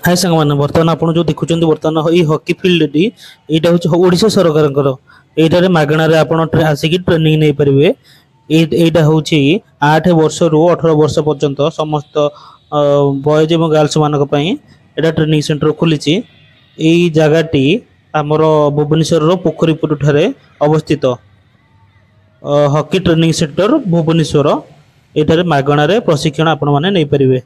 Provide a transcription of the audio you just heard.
हाय सांग मैंने बर्तमान आप जो देखुं बर्तमान ये हॉकी फील्ड यहाँ हूँ ओडिशा सरकार यहाँ मागणार आप आसिक ट्रेनिंग नहीं पारे। यहाँ हूँ 8 वर्ष रु 18 वर्ष पर्यंत समस्त बॉयज और गर्ल्स मानी यहाँ ट्रेनिंग सेंटर खोली। यही जगहटी आमर भुवनेश्वर पोखरीपुर ठारे अवस्थित हॉकी ट्रेनिंग सेंटर भुवनेश्वर। यहाँ मागणार प्रशिक्षण आपण मैंने नहीं पारे।